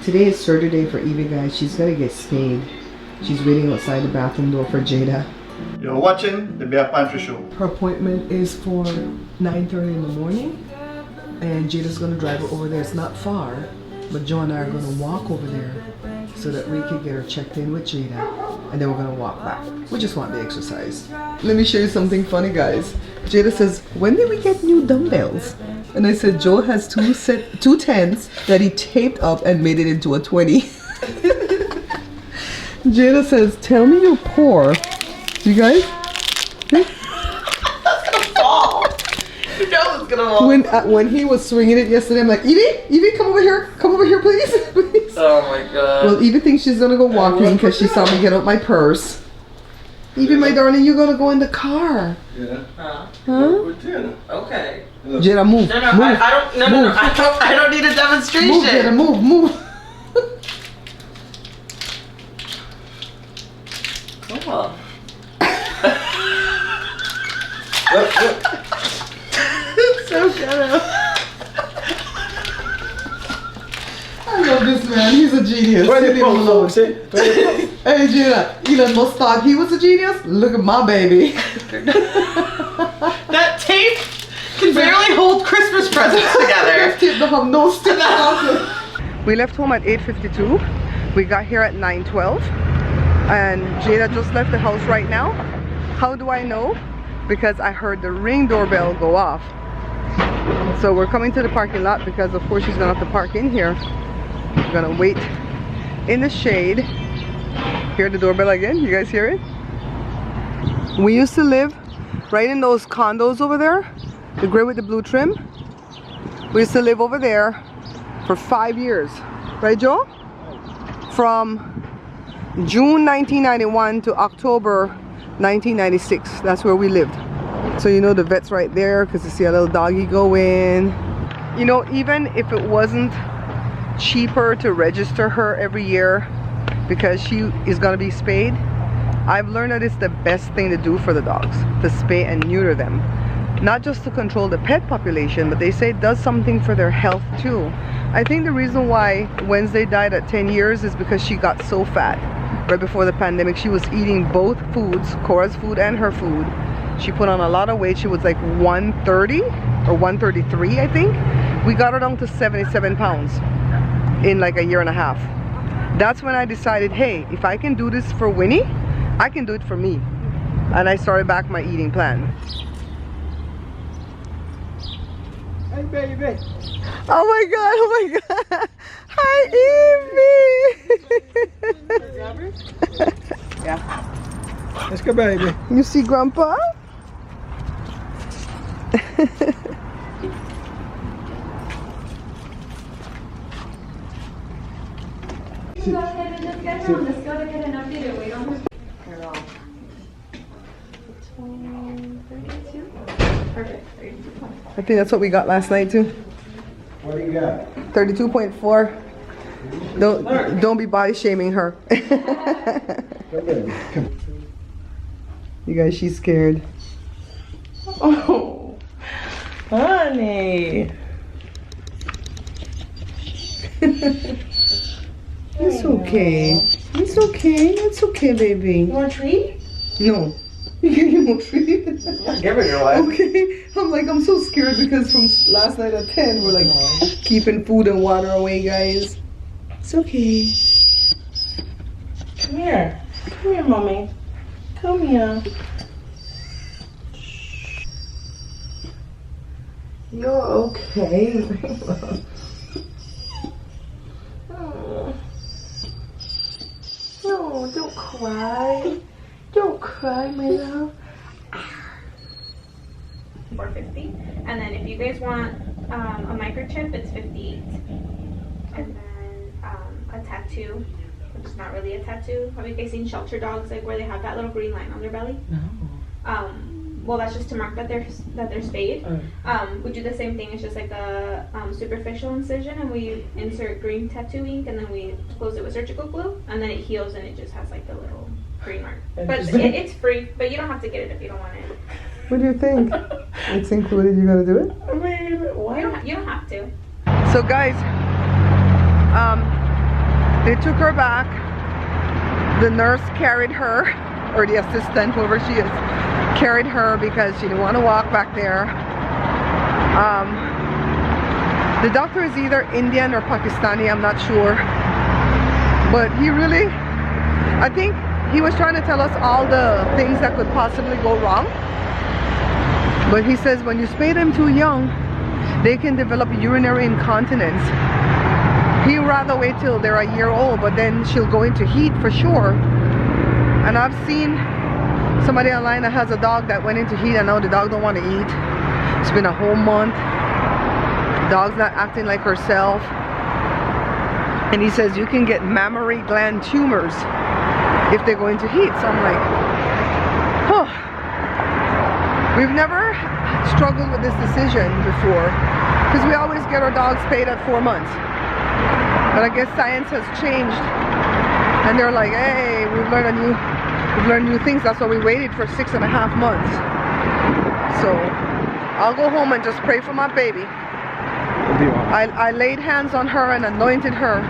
Today is surgery day for Evie, guys. She's gonna get spayed. She's waiting outside the bathroom door for Jada. You're watching the Bare Pantry Show. Her appointment is for 9:30 in the morning, and Jada's gonna drive her over there. It's not far, but Joe and I are gonna walk over there so that we can get her checked in with Jada, and then we're gonna walk back. We just want the exercise. Let me show you something funny, guys. Jada says, "When did we get new dumbbells?" And I said, Joe has two 10s that he taped up and made it into a 20. Jada says, "Tell me you're poor." You guys? That's gonna fall. You know it's gonna fall. When he was swinging it yesterday, I'm like, Evie, come over here, please, please. Oh my god. Well, Evie thinks she's gonna go walking because she saw me get out my purse. Evie, my darling, you're gonna go in the car. Yeah. Huh? With Jada. Okay. Jada, move. No, move. I don't need a demonstration. Move, Jada, move. Come on. So ghetto. I love this man. He's a genius. Leave him alone. Hey, Jada, Elon Musk thought he was a genius. Look at my baby. That tape can barely hold Christmas presents together. We left home at 8:52. We got here at 9:12. And Jada just left the house right now. How do I know? Because I heard the Ring doorbell go off. So we're coming to the parking lot because of course she's gonna have to park in here. We're gonna wait in the shade. Hear the doorbell again? You guys hear it? We used to live right in those condos over there, the gray with the blue trim. We used to live over there for 5 years, right, Joe? From June 1991 to October 1996. That's where we lived. So you know the vet's right there because you see a little doggy go in. You know, even if it wasn't cheaper to register her every year because she is gonna be spayed, I've learned that it's the best thing to do for the dogs, to spay and neuter them. Not just to control the pet population, but they say it does something for their health too. I think the reason why Wednesday died at 10 years is because she got so fat. Right before the pandemic, she was eating both foods, Cora's food and her food. She put on a lot of weight. She was like 130 or 133, I think. We got her down to 77 pounds in like a year and a half. That's when I decided, hey, if I can do this for Winnie, I can do it for me. And I started back my eating plan. Hey, baby. Oh my god. Hi, Evie. Yeah. Let's go, baby. You see Grandpa? Go ahead and just get down. Let's go to get an update. We don't have... Perfect. I think that's what we got last night too. What do you got? 32.4. Don't be body shaming her. Go, baby. Come. You guys, she's scared. Oh, honey. It's okay. It's okay. It's okay, baby. You want a treat? No. You won't treat. Give it your life. Okay. I'm so scared because from last night at 10, we're like keeping food and water away, guys. It's okay. Come here. Come here, mommy. Come here. You're okay. No, don't cry. Don't cry, my love. $450. And then if you guys want a microchip, it's $58. And then a tattoo, which is not really a tattoo. Have you guys seen shelter dogs, like where they have that little green line on their belly? No. Well, that's just to mark that they're spayed. We do the same thing. It's just like a superficial incision, and we insert green tattoo ink, and then we close it with surgical glue, and then it heals, and it just has like the little green mark. But it's free, but you don't have to get it if you don't want it. What do you think? It's included. You gonna do it? I mean, why? You don't have to. So guys, They took her back. The nurse carried her, or the assistant, whoever she is, carried her because she didn't want to walk back there. The doctor is either Indian or Pakistani, I'm not sure. But he really, I think he was trying to tell us all the things that could possibly go wrong. But he says when you spay them too young, they can develop urinary incontinence. He'd rather wait till they're a year old, but then she'll go into heat for sure. And I've seen somebody online that has a dog that went into heat and now the dog don't want to eat. It's been a whole month. Dog's not acting like herself. And he says you can get mammary gland tumors if they go into heat. So I'm like, oh. We've never struggled with this decision before because we always get our dogs spayed at 4 months. But I guess science has changed and they're like, hey, we've learned new things. That's why we waited for 6.5 months. So I'll go home and just pray for my baby. I laid hands on her and anointed her.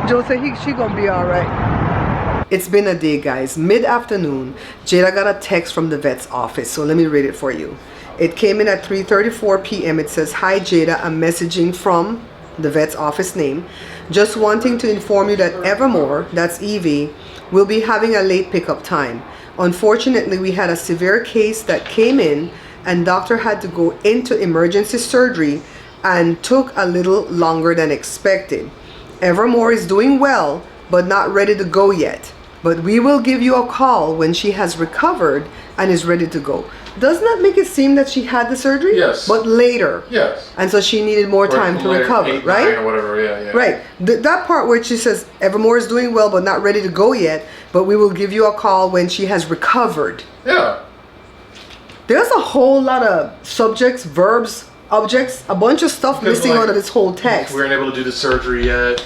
Joe said she gonna be all right. It's been a day, guys. Mid-afternoon, Jada got a text from the vet's office. So let me read it for you. It came in at 3:34 p.m. It says, hi Jada, I'm messaging from the vet's office name. Just wanting to inform you that Evermore, that's Evie, will be having a late pickup time. Unfortunately, we had a severe case that came in and doctor had to go into emergency surgery and took a little longer than expected. Evermore is doing well, but not ready to go yet. But we will give you a call when she has recovered and is ready to go. Doesn't that make it seem that she had the surgery? Yes. But later. Yes. And so she needed more time to recover, 8, right? 9 or whatever, yeah. Right. That part where she says, Evermore is doing well, but not ready to go yet, but we will give you a call when she has recovered. Yeah. There's a whole lot of subjects, verbs, objects, a bunch of stuff missing out of this whole text. We weren't able to do the surgery yet.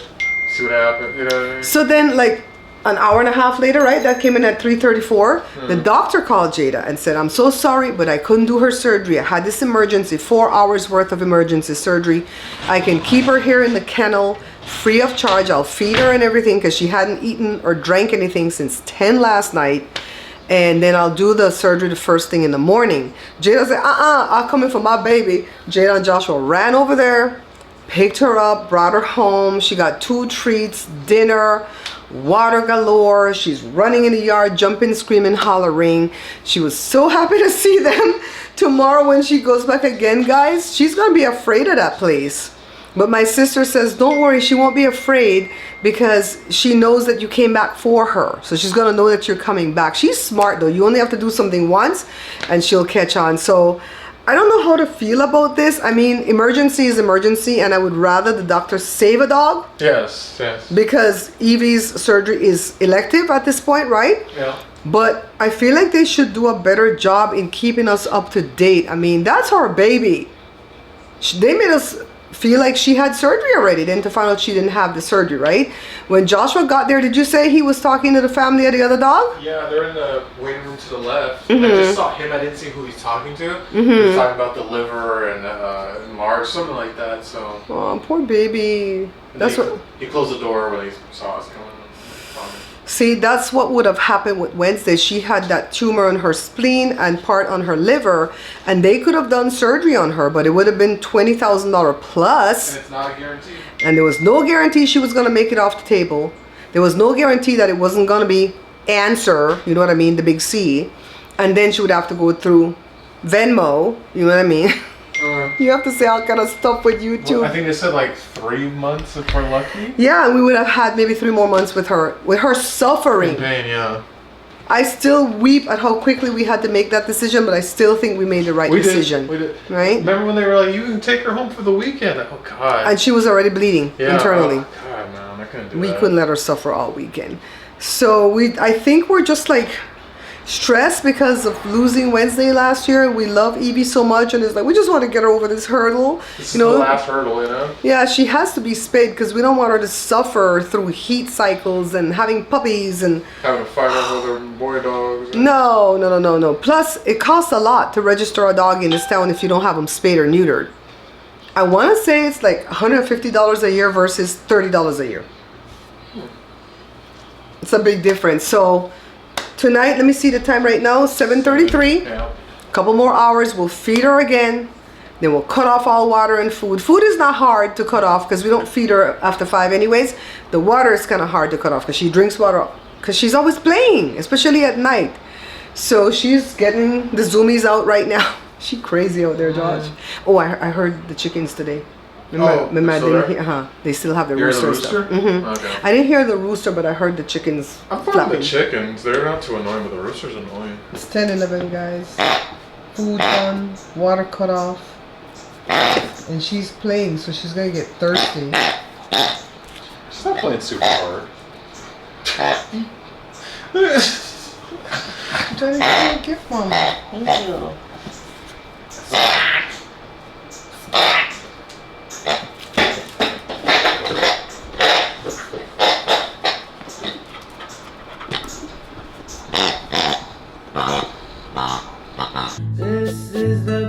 See what happened, you know what I mean? So then, like, an hour and a half later, right? That came in at 3:34. The doctor called Jada and said, I'm so sorry, but I couldn't do her surgery. I had this emergency, 4 hours worth of emergency surgery. I can keep her here in the kennel free of charge. I'll feed her and everything because she hadn't eaten or drank anything since 10 last night. And then I'll do the surgery the first thing in the morning. Jada said, I'll come in for my baby. Jada and Joshua ran over there, picked her up, brought her home. She got 2 treats, dinner, water galore. She's running in the yard, jumping, screaming, hollering. She was so happy to see them. Tomorrow when she goes back again, guys, she's gonna be afraid of that place. But my sister says, don't worry, she won't be afraid because she knows that you came back for her. So she's gonna know that you're coming back. She's smart though. You only have to do something once and she'll catch on. So I don't know how to feel about this. I mean, emergency is emergency, and I would rather the doctor save a dog. Yes, yes. Because Evie's surgery is elective at this point, right? Yeah. But I feel like they should do a better job in keeping us up to date. I mean, that's our baby. They made us feel like she had surgery already, then to find out she didn't have the surgery, right? When Joshua got there, did you say he was talking to the family of the other dog? Yeah, they're in the waiting room to the left. I just saw him. I didn't see who he's talking to. He was talking about the liver and enlarged, something like that. So. Oh, poor baby. That's what. He closed the door when he saw us coming. See, that's what would have happened with Wednesday. She had that tumor on her spleen and part on her liver, and they could have done surgery on her, but it would have been $20,000 plus. And it's not a guarantee. And there was no guarantee she was going to make it off the table. There was no guarantee that it wasn't going to be answer, you know what I mean, the big C. And then she would have to go through Venmo, you know what I mean. You have to say all kind of stuff with YouTube. Well, I think they said like 3 months if we're lucky. Yeah, and we would have had maybe 3 more months with her suffering. In pain, yeah. I still weep at how quickly we had to make that decision, but I still think we made the right decision. We did. Right? Remember when they were like, you can take her home for the weekend? Oh, God. And she was already bleeding internally. Oh, God, man, I couldn't do We that. couldn't let her suffer all weekend. So I think we're just like stressed because of losing Wednesday last year. We love Evie so much, and it's like we just want to get her over this hurdle. This is the last hurdle, you know? Yeah, she has to be spayed because we don't want her to suffer through heat cycles and having puppies and having a fight over their boy dogs. No. Plus, it costs a lot to register a dog in this town if you don't have them spayed or neutered. I want to say it's like $150 a year versus $30 a year. It's a big difference. So tonight, let me see the time right now, 7:33. Yeah. Couple more hours, we'll feed her again. Then we'll cut off all water and food. Food is not hard to cut off because we don't feed her after 5 anyways. The water is kind of hard to cut off because she drinks water because she's always playing, especially at night. So she's getting the zoomies out right now. She crazy out there, Josh. Oh, I heard the chickens today. They still have the You heard the rooster. rooster? Mm-hmm. Okay. I didn't hear the rooster, but I heard the chickens I'm fine flapping. with the chickens. They're not too annoying, but the rooster's annoying. It's 10:11, guys. Food on, water cut off, and she's playing, so she's gonna get thirsty. She's not playing super hard. I'm trying to get you a gift, Mama. Thank you. This is the